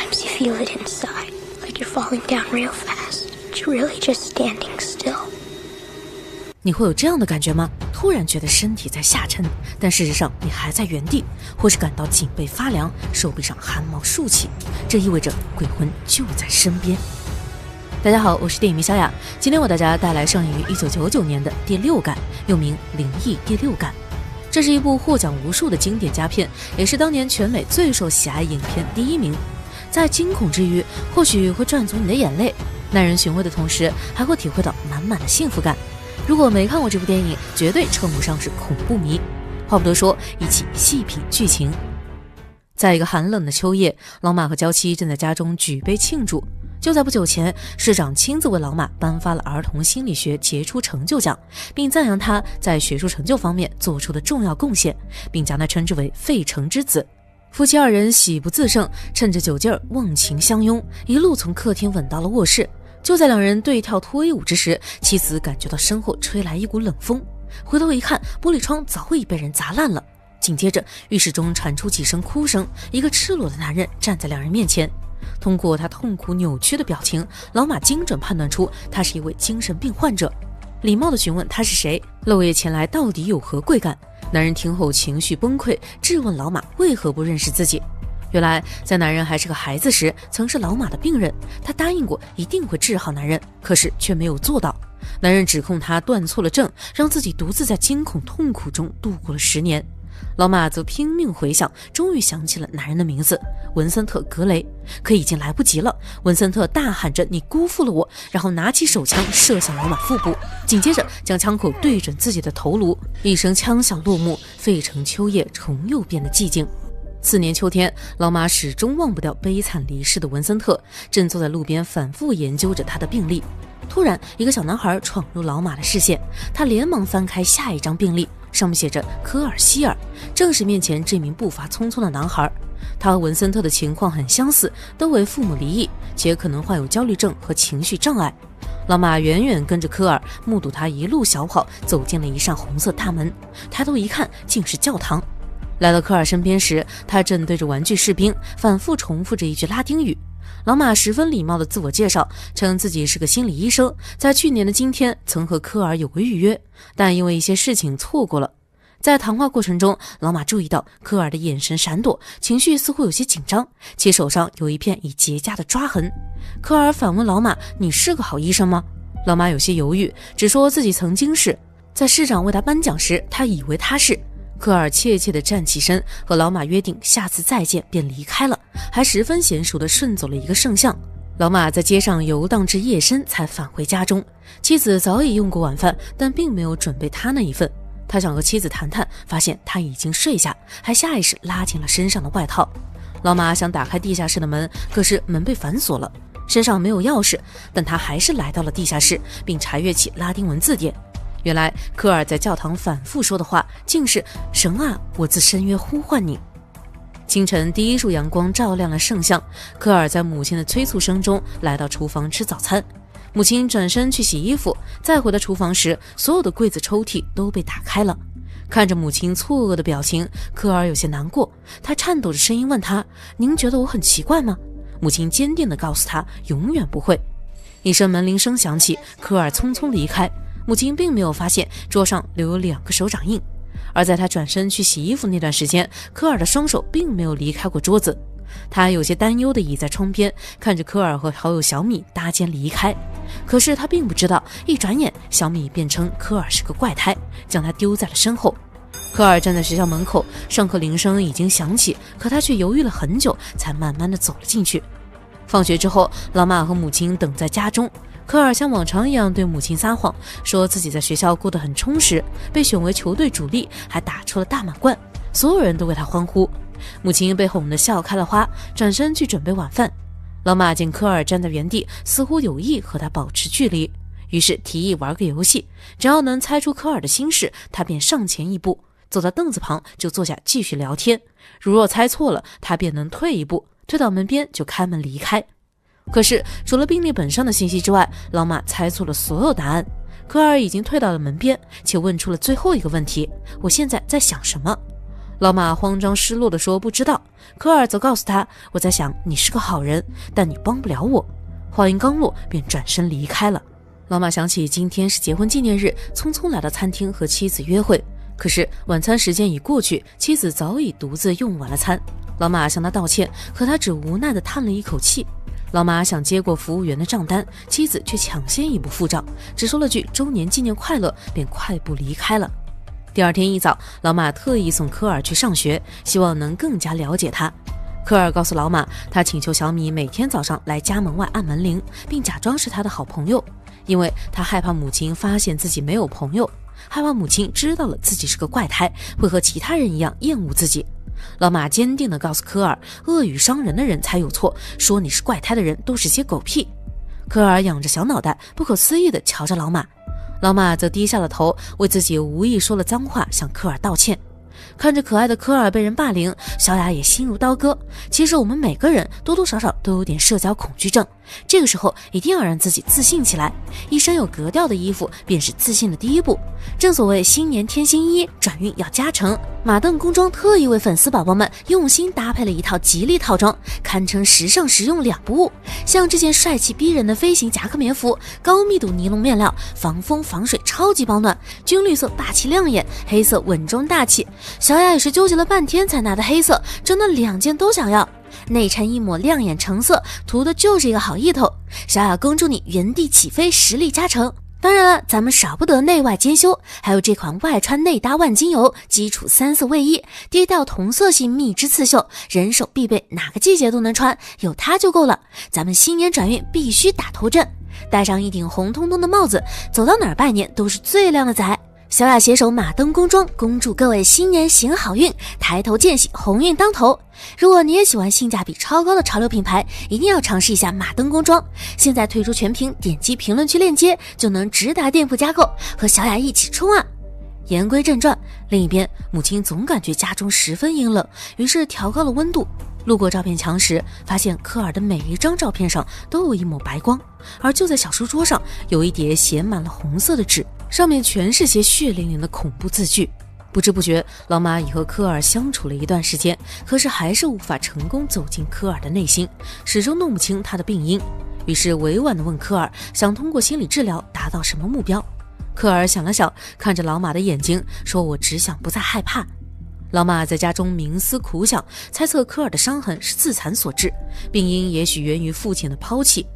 Sometimes you feel it inside, like you're falling down real fast, but you're really just standing still. 你会有这样的感觉吗？突然觉得身体在下沉，但事实上你还在原地，或是感到颈背发凉，手臂上汗毛竖起，这意味着鬼魂就在身边。大家好，我是电影迷小雅，今天为大家带来上映于1999年的《第六感》，又名《灵异第六感》。这是一部获奖无数的经典佳片，也是当年全美最受喜爱影片第1名。在惊恐之余，或许会赚足你的眼泪，耐人寻味的同时，还会体会到满满的幸福感。如果没看过这部电影，绝对称不上是恐怖迷。话不多说，一起细品剧情。在一个寒冷的秋夜，老马和娇妻正在家中举杯庆祝。就在不久前，市长亲自为老马颁发了儿童心理学杰出成就奖，并赞扬他在学术成就方面做出的重要贡献，并将他称之为费城之子。夫妻二人喜不自胜，趁着酒劲儿忘情相拥，一路从客厅吻到了卧室。就在两人对跳脱衣舞之时，妻子感觉到身后吹来一股冷风，回头一看，玻璃窗早已被人砸烂了。紧接着，浴室中传出几声哭声，一个赤裸的男人站在两人面前。通过他痛苦扭曲的表情，老马精准判断出他是一位精神病患者，礼貌地询问他是谁，漏夜前来到底有何贵干。男人听后情绪崩溃，质问老马为何不认识自己。原来在男人还是个孩子时，曾是老马的病人，他答应过一定会治好男人，可是却没有做到。男人指控他断错了症，让自己独自在惊恐痛苦中度过了10年。老马则拼命回想，终于想起了男人的名字文森特·格雷，可已经来不及了。文森特大喊着你辜负了我，然后拿起手枪射向老马腹部，紧接着将枪口对准自己的头颅。一声枪响落幕，费城秋夜重又变得寂静。次年秋天，老马始终忘不掉悲惨离世的文森特，正坐在路边反复研究着他的病历。突然，一个小男孩闯入老马的视线，他连忙翻开下一张病历，上面写着科尔希尔，正是面前这名步伐匆匆的男孩。他和文森特的情况很相似，都为父母离异，且可能患有焦虑症和情绪障碍。老马远远跟着科尔，目睹他一路小跑走进了一扇红色大门，抬头一看，竟是教堂。来到科尔身边时，他正对着玩具士兵反复重复着一句拉丁语。老马十分礼貌地自我介绍，称自己是个心理医生，在去年的今天曾和科尔有过预约，但因为一些事情错过了。在谈话过程中，老马注意到科尔的眼神闪躲，情绪似乎有些紧张，其手上有一片已结痂的抓痕。科尔反问老马：“你是个好医生吗？”老马有些犹豫，只说自己曾经是。在市长为他颁奖时，他以为他是。科尔怯怯地站起身，和老马约定下次再见，便离开了，还十分娴熟地顺走了一个圣像。老马在街上游荡至夜深才返回家中，妻子早已用过晚饭，但并没有准备他那一份。他想和妻子谈谈，发现他已经睡下，还下意识拉紧了身上的外套。老马想打开地下室的门，可是门被反锁了，身上没有钥匙，但他还是来到了地下室，并查阅起拉丁文字典。原来科尔在教堂反复说的话竟是神啊，我自深渊呼唤你。清晨第一束阳光照亮了圣像，科尔在母亲的催促声中来到厨房吃早餐。母亲转身去洗衣服，再回到厨房时，所有的柜子抽屉都被打开了。看着母亲错愕的表情，科尔有些难过，他颤抖着声音问他：“您觉得我很奇怪吗？”母亲坚定地告诉他：“永远不会。”一声门铃声响起，科尔匆匆离开。母亲并没有发现桌上留有2个手掌印，而在他转身去洗衣服那段时间，科尔的双手并没有离开过桌子。他有些担忧地倚在窗边，看着科尔和好友小米搭肩离开。可是他并不知道，一转眼小米便称科尔是个怪胎，将他丢在了身后。科尔站在学校门口，上课铃声已经响起，可他却犹豫了很久，才慢慢地走了进去。放学之后，老马和母亲等在家中。科尔像往常一样对母亲撒谎，说自己在学校过得很充实，被选为球队主力，还打出了大满贯，所有人都为他欢呼。母亲被哄得笑开了花，转身去准备晚饭。老马见科尔站在原地，似乎有意和他保持距离，于是提议玩个游戏，只要能猜出科尔的心事，他便上前一步，走到凳子旁就坐下继续聊天。如若猜错了，他便能退一步，退到门边就开门离开。可是除了病历本上的信息之外，老马猜错了所有答案。科尔已经退到了门边，且问出了最后一个问题：我现在在想什么？老马慌张失落地说不知道，科尔则告诉他，我在想你是个好人，但你帮不了我。话音刚落便转身离开了。老马想起今天是结婚纪念日，匆匆来到餐厅和妻子约会，可是晚餐时间已过去，妻子早已独自用完了餐。老马向他道歉，可他只无奈地叹了一口气。老马想接过服务员的账单，妻子却抢先一步付账，只说了句周年纪念快乐，便快步离开了。第二天一早，老马特意送科尔去上学，希望能更加了解他。科尔告诉老马，他请求小米每天早上来家门外按门铃，并假装是他的好朋友，因为他害怕母亲发现自己没有朋友，害怕母亲知道了自己是个怪胎，会和其他人一样厌恶自己。老马坚定地告诉科尔，恶语伤人的人才有错，说你是怪胎的人都是些狗屁。科尔仰着小脑袋，不可思议地瞧着老马，老马则低下了头，为自己无意说了脏话向科尔道歉。看着可爱的科尔被人霸凌，小雅也心如刀割。其实我们每个人多多少少都有点社交恐惧症，这个时候一定要让自己自信起来，一身有格调的衣服便是自信的第一步。正所谓新年添新衣，转运要加成。马镫工装特意为粉丝宝宝们用心搭配了一套吉利套装，堪称时尚实用两不误。像这件帅气逼人的飞行夹克棉服，高密度尼龙面料，防风防水，超级保暖，军绿色霸气亮眼，黑色稳重大气。小雅也是纠结了半天才拿的黑色，真的2件都想要。内衬一抹亮眼橙色，图的就是一个好意头。小雅恭祝你原地起飞，实力加成。当然了，咱们少不得内外兼修，还有这款外穿内搭万金油，基础3色卫衣，低调同色系蜜织刺绣，人手必备，哪个季节都能穿，有它就够了。咱们新年转运必须打头阵，戴上一顶红彤彤的帽子，走到哪儿拜年都是最靓的仔。小雅携手马镫工装，恭祝各位新年行好运，抬头见喜，鸿运当头。如果你也喜欢性价比超高的潮流品牌，一定要尝试一下马镫工装。现在推出全屏，点击评论区链接就能直达店铺加购，和小雅一起冲啊！言归正传，另一边，母亲总感觉家中十分阴冷，于是调高了温度。路过照片墙时，发现科尔的每一张照片上都有一抹白光，而就在小书桌上有一叠写满了红色的纸，上面全是些血淋淋的恐怖字句。不知不觉，老马已和科尔相处了一段时间，可是还是无法成功走进科尔的内心，始终弄不清他的病因。于是委婉地问科尔，想通过心理治疗达到什么目标？科尔想了想，看着老马的眼睛，说：“我只想不再害怕。”老马在家中冥思苦想，猜测科尔的伤痕是自残所致，病因也许源于父亲的抛弃。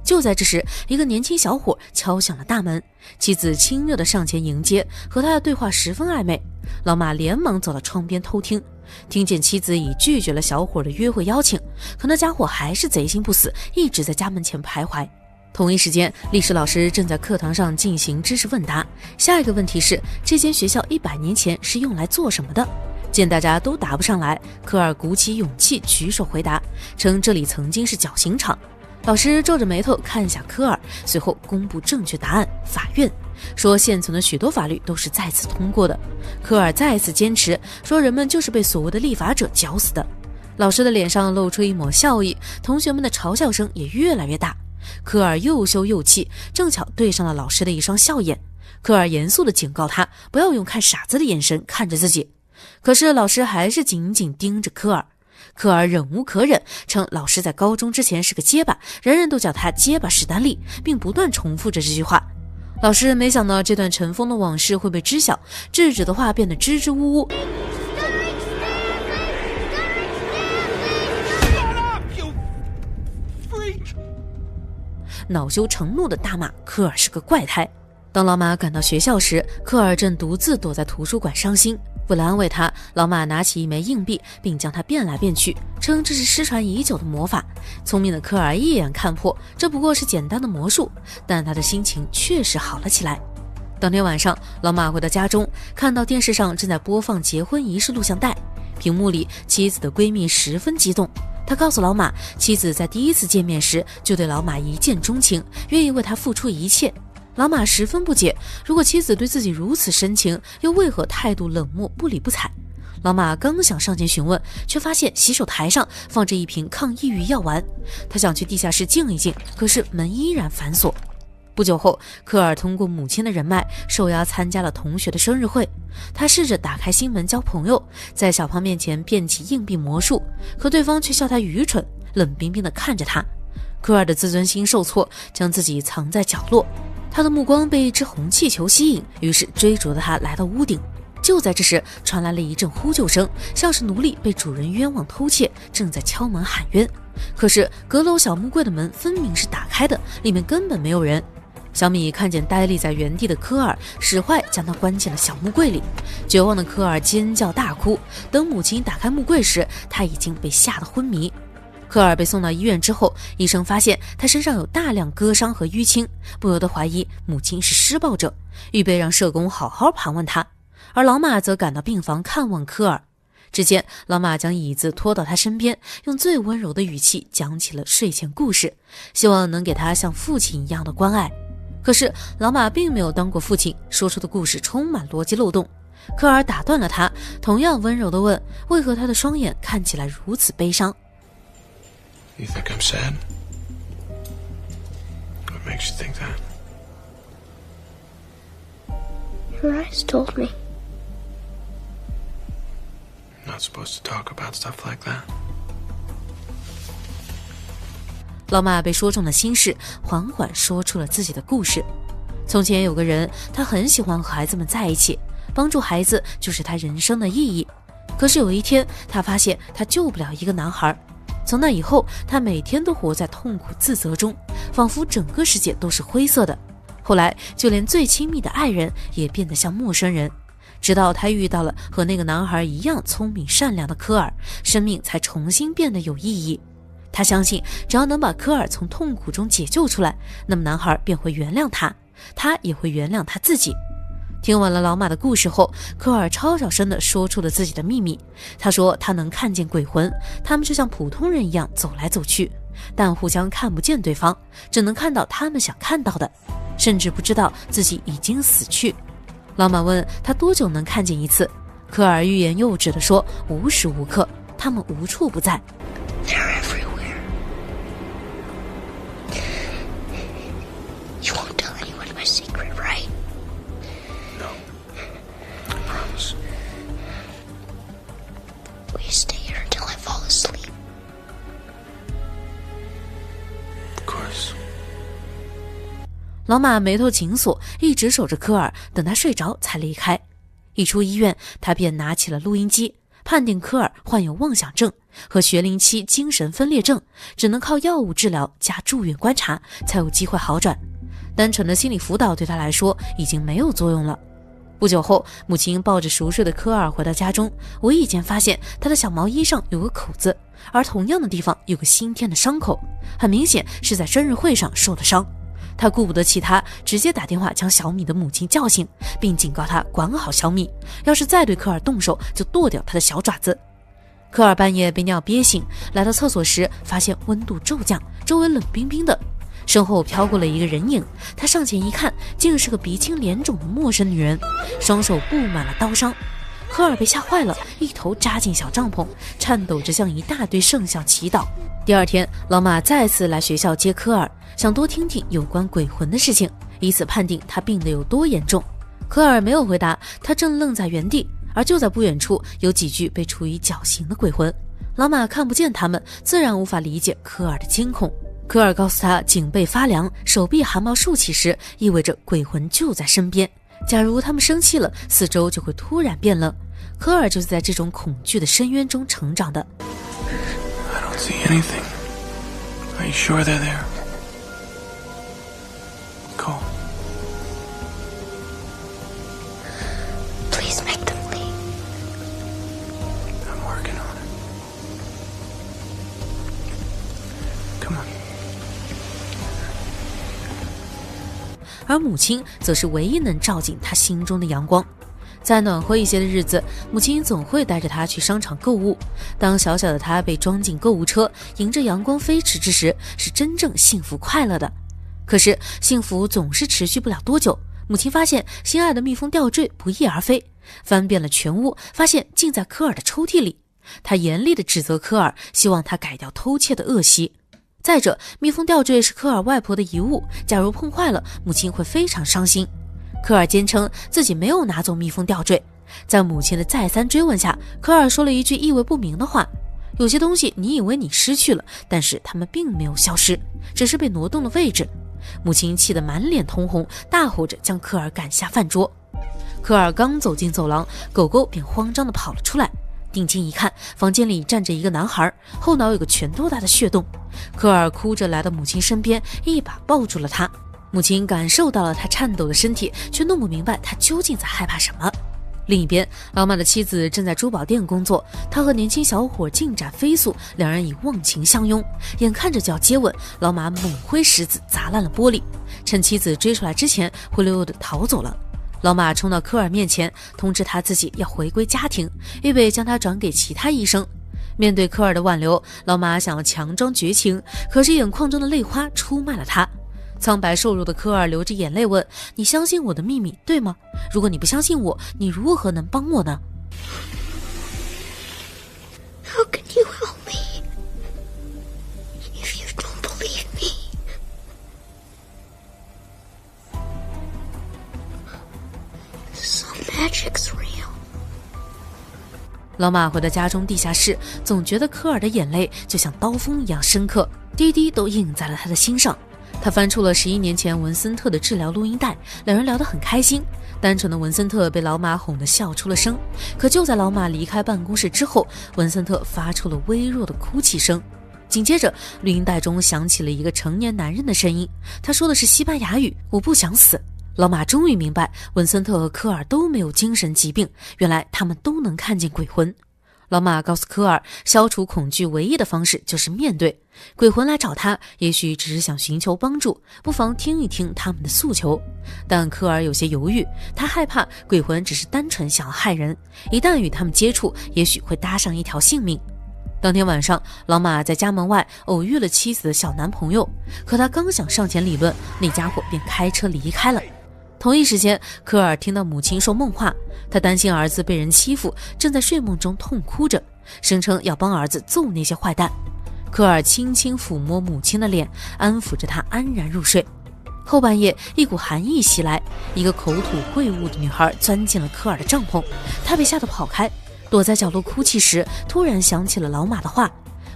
就在这时，一个年轻小伙敲响了大门，妻子亲热地上前迎接，和他的对话十分暧昧。老马连忙走到窗边偷听，听见妻子已拒绝了小伙的约会邀请，可那家伙还是贼心不死，一直在家门前徘徊。同一时间，历史老师正在课堂上进行知识问答，下一个问题是：这间学校100年前是用来做什么的？见大家都答不上来，科尔鼓起勇气举手回答，称这里曾经是绞刑场。老师皱着眉头看一下科尔，随后公布正确答案：法院。说现存的许多法律都是在此通过的。科尔再次坚持说人们就是被所谓的立法者绞死的。老师的脸上露出一抹笑意，同学们的嘲笑声也越来越大。科尔又羞又气，正巧对上了老师的一双笑眼。科尔严肃地警告他不要用看傻子的眼神看着自己，可是老师还是紧紧盯着科尔。科尔忍无可忍，称老师在高中之前是个结巴，人人都叫他结巴史丹利，并不断重复着这句话。老师没想到这段尘封的往事会被知晓，制止的话变得支支吾吾。恼羞成怒的大骂科尔是个怪胎。当老马赶到学校时，科尔正独自躲在图书馆伤心。为了安慰他，老马拿起一枚硬币，并将它变来变去，称这是失传已久的魔法。聪明的科尔一眼看破，这不过是简单的魔术，但他的心情确实好了起来。当天晚上，老马回到家中，看到电视上正在播放结婚仪式录像带，屏幕里妻子的闺蜜十分激动。他告诉老马，妻子在第一次见面时就对老马一见钟情，愿意为他付出一切。老马十分不解，如果妻子对自己如此深情，又为何态度冷漠不理不睬？老马刚想上前询问，却发现洗手台上放着一瓶抗抑郁药丸。他想去地下室静一静，可是门依然反锁。不久后，科尔通过母亲的人脉受邀参加了同学的生日会。他试着打开心门交朋友，在小胖面前变起硬币魔术，可对方却笑他愚蠢，冷冰冰地看着他。科尔的自尊心受挫，将自己藏在角落。他的目光被一只红气球吸引，于是追逐着他来到屋顶。就在这时，传来了一阵呼救声，像是奴隶被主人冤枉偷窃，正在敲门喊冤。可是阁楼小木柜的门分明是打开的，里面根本没有人。小米看见呆立在原地的科尔，使坏将他关进了小木柜里。绝望的科尔尖叫大哭，等母亲打开木柜时，他已经被吓得昏迷。科尔被送到医院之后，医生发现他身上有大量割伤和淤青，不由得怀疑母亲是施暴者，预备让社工好好盘问他。而老马则赶到病房看望科尔。只见老马将椅子拖到他身边，用最温柔的语气讲起了睡前故事，希望能给他像父亲一样的关爱。可是老马并没有当过父亲，说出的故事充满逻辑漏洞。科尔打断了他，同样温柔地问，为何他的双眼看起来如此悲伤。 You think I'm sad? What makes you think that? Your eyes told me. I'm not supposed to talk about stuff like that. 老马被说中的心事，缓缓说出了自己的故事。从前有个人，他很喜欢和孩子们在一起，帮助孩子就是他人生的意义。可是有一天，他发现他救不了一个男孩。从那以后，他每天都活在痛苦自责中，仿佛整个世界都是灰色的。后来，就连最亲密的爱人也变得像陌生人。直到他遇到了和那个男孩一样聪明善良的科尔，生命才重新变得有意义。他相信，只要能把科尔从痛苦中解救出来，那么男孩便会原谅他，他也会原谅他自己。听完了老马的故事后，科尔超小声地说出了自己的秘密。他说他能看见鬼魂，他们就像普通人一样走来走去，但互相看不见对方，只能看到他们想看到的，甚至不知道自己已经死去。老马问他多久能看见一次，科尔欲言又止地说无时无刻，他们无处不在。 They're everywhere. You won't tell anyone my secret, right? No. I promise. Will you stay here until I fall asleep? Of course. 老马眉头紧锁，一直守着科尔，等他睡着才离开。一出医院，他便拿起了录音机，判定科尔患有妄想症和学龄期精神分裂症，只能靠药物治疗加住院观察才有机会好转。单纯的心理辅导对他来说已经没有作用了。不久后，母亲抱着熟睡的科尔回到家中，无意间发现他的小毛衣上有个口子，而同样的地方有个新添的伤口，很明显是在生日会上受的伤。他顾不得其他，直接打电话将小米的母亲叫醒，并警告他管好小米，要是再对科尔动手，就剁掉他的小爪子。科尔半夜被尿憋醒，来到厕所时发现温度骤降，周围冷冰冰的，身后飘过了一个人影。他上前一看，竟是个鼻青脸肿的陌生女人，双手布满了刀伤。科尔被吓坏了，一头扎进小帐篷，颤抖着向一大堆圣像祈祷。第二天，老马再次来学校接科尔，想多听听有关鬼魂的事情，以此判定他病得有多严重。科尔没有回答，他正愣在原地，而就在不远处有几具被处以绞刑的鬼魂。老马看不见他们，自然无法理解科尔的惊恐。科尔告诉他，颈背发凉，手臂汗毛竖起时，意味着鬼魂就在身边。假如他们生气了，四周就会突然变冷。科尔就是在这种恐惧的深渊中成长的。I don't see anything. Are you sure they're there? Cole. Please make them leave. I'm working on it. Come on. 而母亲则是唯一能照进他心中的阳光。在暖和一些的日子，母亲总会带着他去商场购物。当小小的他被装进购物车，迎着阳光飞驰之时，是真正幸福快乐的。可是幸福总是持续不了多久，母亲发现心爱的蜜蜂吊坠不翼而飞，翻遍了全屋，发现竟在科尔的抽屉里。她严厉地指责科尔，希望他改掉偷窃的恶习。再者，蜜蜂吊坠是科尔外婆的遗物，假如碰坏了，母亲会非常伤心。科尔坚称自己没有拿走蜜蜂吊坠。在母亲的再三追问下，科尔说了一句意味不明的话：有些东西你以为你失去了，但是它们并没有消失，只是被挪动了位置。母亲气得满脸通红，大吼着将科尔赶下饭桌。科尔刚走进走廊，狗狗便慌张地跑了出来。定睛一看，房间里站着一个男孩，后脑有个拳头大的血洞。科尔哭着来到母亲身边，一把抱住了她。母亲感受到了他颤抖的身体，却弄不明白他究竟在害怕什么。另一边，老马的妻子正在珠宝店工作，他和年轻小伙进展飞速，两人已忘情相拥。眼看着就要接吻，老马猛挥石子砸烂了玻璃，趁妻子追出来之前，灰溜溜地逃走了。老马冲到科尔面前，通知他自己要回归家庭，预备将他转给其他医生。面对科尔的挽留，老马想要强装绝情，可是眼眶中的泪花出卖了他。苍白瘦弱的科尔流着眼泪问：你相信我的秘密，对吗？如果你不相信我，你如何能帮我呢？ How can you help me if you don't believe me? Some magic's real. 老马回到家中地下室，总觉得科尔的眼泪就像刀锋一样深刻，滴滴都印在了他的心上。他翻出了11年前文森特的治疗录音带，两人聊得很开心。单纯的文森特被老马哄得笑出了声，可就在老马离开办公室之后，文森特发出了微弱的哭泣声。紧接着，录音带中响起了一个成年男人的声音，他说的是西班牙语：我不想死。老马终于明白，文森特和科尔都没有精神疾病，原来他们都能看见鬼魂。老马告诉科尔，消除恐惧唯一的方式就是面对。鬼魂来找他，也许只是想寻求帮助，不妨听一听他们的诉求。但科尔有些犹豫，他害怕鬼魂只是单纯想要害人，一旦与他们接触，也许会搭上一条性命。当天晚上，老马在家门外偶遇了妻子的小男朋友，可他刚想上前理论，那家伙便开车离开了。同一时间，科尔听到母亲说梦话，他担心儿子被人欺负，正在睡梦中痛哭着，声称要帮儿子揍那些坏蛋。科尔轻轻抚摸母亲的脸，安抚着她安然入睡。后半夜，一股寒意袭来，一个口吐秽物的女孩钻进了科尔的帐篷，她被吓得跑开，躲在角落哭泣时，突然想起了老马的话。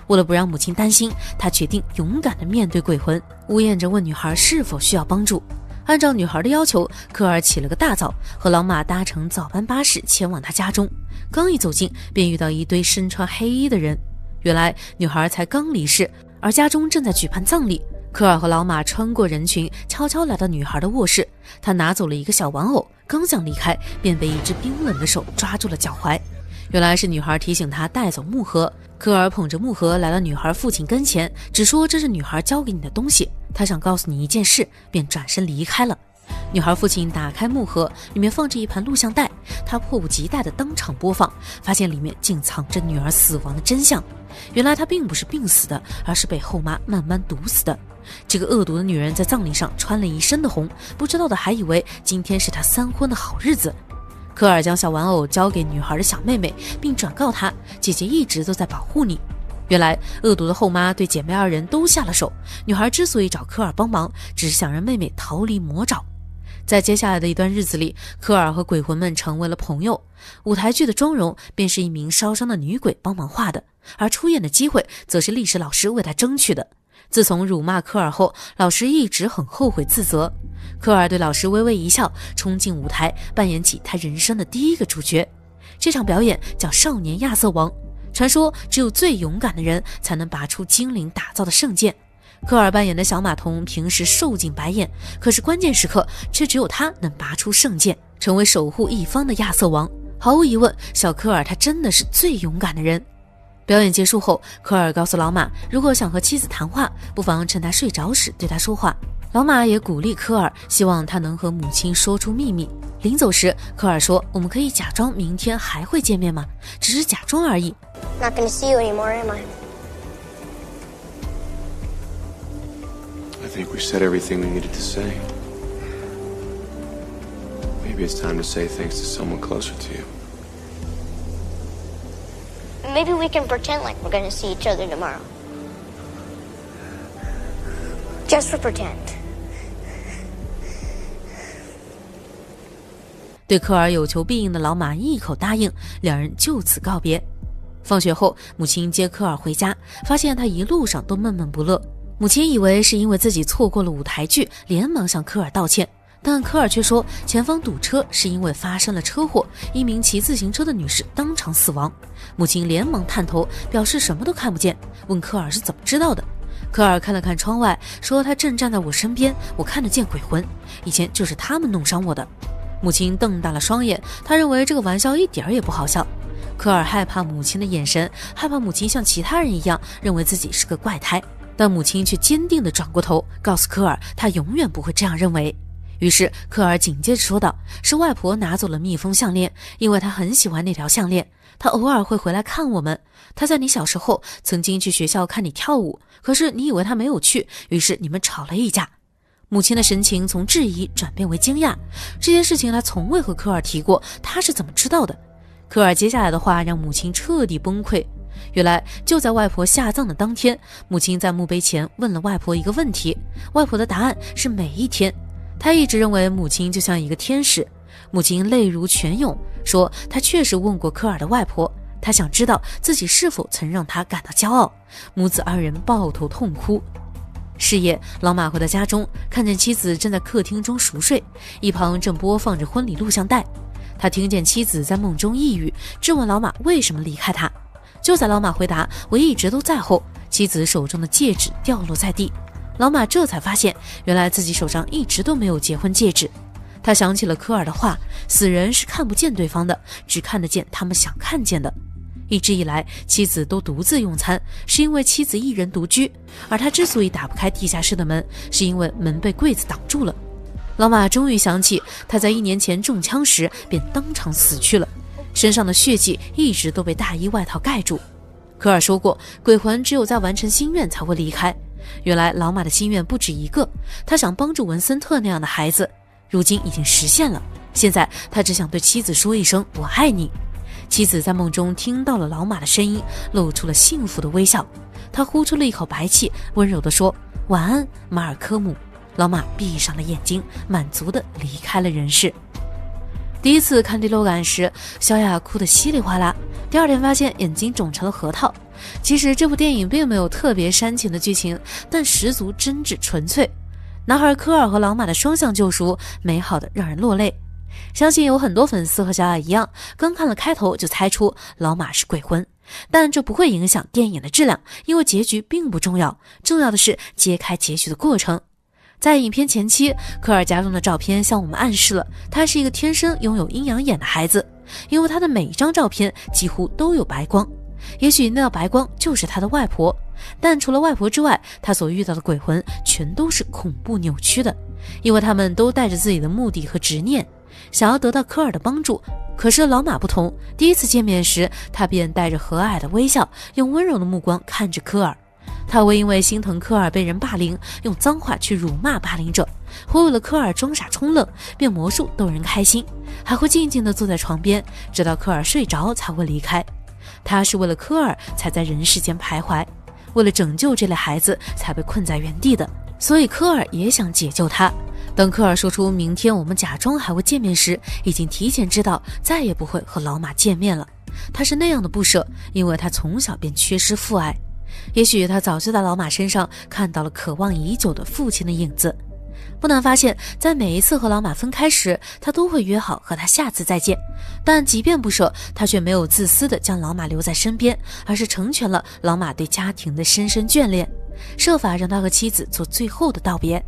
为了不让母亲担心，他决定勇敢地面对鬼魂，呜咽着问女孩是否需要帮助。按照女孩的要求，科尔起了个大早，和老马搭乘早班巴士前往他家中。刚一走进，便遇到一堆身穿黑衣的人。原来女孩才刚离世，而家中正在举办葬礼。科尔和老马穿过人群，悄悄来到女孩的卧室。他拿走了一个小玩偶，刚想离开，便被一只冰冷的手抓住了脚踝。原来是女孩提醒他带走木盒。科尔捧着木盒来到女孩父亲跟前，只说这是女孩交给你的东西，他想告诉你一件事，便转身离开了。女孩父亲打开木盒，里面放着一盘录像带，他迫不及待地当场播放，发现里面竟藏着女儿死亡的真相。原来她并不是病死的，而是被后妈慢慢毒死的。这个恶毒的女人在葬礼上穿了一身的红，不知道的还以为今天是她3婚的好日子。科尔将小玩偶交给女孩的小妹妹，并转告她，姐姐一直都在保护你。原来恶毒的后妈对姐妹2人都下了手，女孩之所以找科尔帮忙，只是想让妹妹逃离魔爪。在接下来的一段日子里，科尔和鬼魂们成为了朋友。舞台剧的妆容便是一名烧伤的女鬼帮忙画的，而出演的机会则是历史老师为他争取的。自从辱骂科尔后，老师一直很后悔自责。科尔对老师微微一笑，冲进舞台，扮演起他人生的第一个主角。这场表演叫少年亚瑟王。传说只有最勇敢的人才能拔出精灵打造的圣剑。科尔扮演的小马童平时受尽白眼，可是关键时刻却只有他能拔出圣剑，成为守护一方的亚瑟王。毫无疑问，小科尔他真的是最勇敢的人。表演结束后，科尔告诉老马，如果想和妻子谈话，不妨趁他睡着时对他说话。老马也鼓励科尔，希望他能和母亲说出秘密。临走时，科尔说，我们可以假装明天还会见面吗？只是假装而已。 Not gonna see you anymore, am I? I think we said everything we needed to say. Maybe it's time to say thanks to someone closer to you. Maybe we can pretend like we're gonna see each other tomorrow. Just for pretend. 对科尔有求必应的老马一口答应，两人就此告别。放学后，母亲接科尔回家，发现他一路上都闷闷不乐。母亲以为是因为自己错过了舞台剧，连忙向科尔道歉，但科尔却说前方堵车是因为发生了车祸，一名骑自行车的女士当场死亡。母亲连忙探头，表示什么都看不见，问科尔是怎么知道的。科尔看了看窗外，说他正站在我身边，我看得见鬼魂，以前就是他们弄伤我的。母亲瞪大了双眼，他认为这个玩笑一点也不好笑。科尔害怕母亲的眼神，害怕母亲像其他人一样认为自己是个怪胎，但母亲却坚定地转过头，告诉科尔他永远不会这样认为。于是科尔紧接着说道，是外婆拿走了蜜蜂项链，因为她很喜欢那条项链，她偶尔会回来看我们，她在你小时候曾经去学校看你跳舞，可是你以为她没有去，于是你们吵了一架。母亲的神情从质疑转变为惊讶，这件事情她从未和科尔提过，她是怎么知道的？科尔接下来的话让母亲彻底崩溃。原来就在外婆下葬的当天，母亲在墓碑前问了外婆一个问题，外婆的答案是每一天。她一直认为母亲就像一个天使。母亲泪如泉涌，说她确实问过科尔的外婆，她想知道自己是否曾让她感到骄傲。母子二人抱头痛哭。是夜，老马回到家中，看见妻子正在客厅中熟睡，一旁正播放着婚礼录像带。他听见妻子在梦中呓语，质问老马为什么离开他。就在老马回答我一直都在后，妻子手中的戒指掉落在地。老马这才发现，原来自己手上一直都没有结婚戒指。他想起了科尔的话，死人是看不见对方的，只看得见他们想看见的。一直以来，妻子都独自用餐，是因为妻子一人独居，而他之所以打不开地下室的门，是因为门被柜子挡住了。老马终于想起，他在1年前中枪时便当场死去了，身上的血迹一直都被大衣外套盖住。科尔说过，鬼魂只有在完成心愿才会离开。原来老马的心愿不止一个，他想帮助文森特那样的孩子，如今已经实现了。现在他只想对妻子说一声我爱你。妻子在梦中听到了老马的声音，露出了幸福的微笑。他呼出了一口白气，温柔地说晚安马尔科姆。老马闭上了眼睛，满足地离开了人世。第一次看第六感时，小雅哭得稀里哗啦，第二天发现眼睛肿成了核桃。其实这部电影并没有特别煽情的剧情，但十足真挚纯粹。男孩科尔和老马的双向救赎，美好的让人落泪。相信有很多粉丝和小雅一样，刚看了开头就猜出老马是鬼魂，但这不会影响电影的质量，因为结局并不重要，重要的是揭开结局的过程。在影片前期，科尔家中的照片向我们暗示了他是一个天生拥有阴阳眼的孩子，因为他的每一张照片几乎都有白光，也许那道白光就是他的外婆，但除了外婆之外，他所遇到的鬼魂全都是恐怖扭曲的，因为他们都带着自己的目的和执念，想要得到科尔的帮助。可是老马不同，第一次见面时，他便带着和蔼的微笑，用温柔的目光看着科尔。他会因为心疼科尔被人霸凌，用脏话去辱骂霸凌者，会为了科尔装傻充愣，变魔术逗人开心，还会静静地坐在床边，直到科尔睡着才会离开。他是为了科尔才在人世间徘徊，为了拯救这类孩子才被困在原地的，所以科尔也想解救他。当科尔说出明天我们假装还会见面时，已经提前知道再也不会和老马见面了。他是那样的不舍，因为他从小便缺失父爱。也许他早就在老马身上看到了渴望已久的父亲的影子。不难发现，在每一次和老马分开时，他都会约好和他下次再见，但即便不舍，他却没有自私地将老马留在身边，而是成全了老马对家庭的深深眷恋，设法让他和妻子做最后的道别。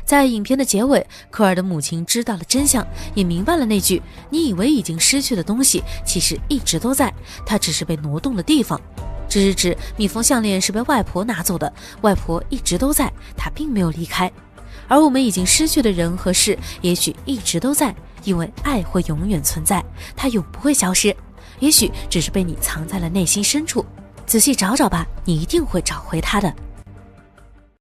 在影片的结尾，科尔的母亲知道了真相，也明白了那句你以为已经失去的东西其实一直都在，它只是被挪动了地方。这是指蜜蜂项链是被外婆拿走的，外婆一直都在，她并没有离开。而我们已经失去的人和事也许一直都在，因为爱会永远存在，它永不会消失，也许只是被你藏在了内心深处，仔细找找吧，你一定会找回它的。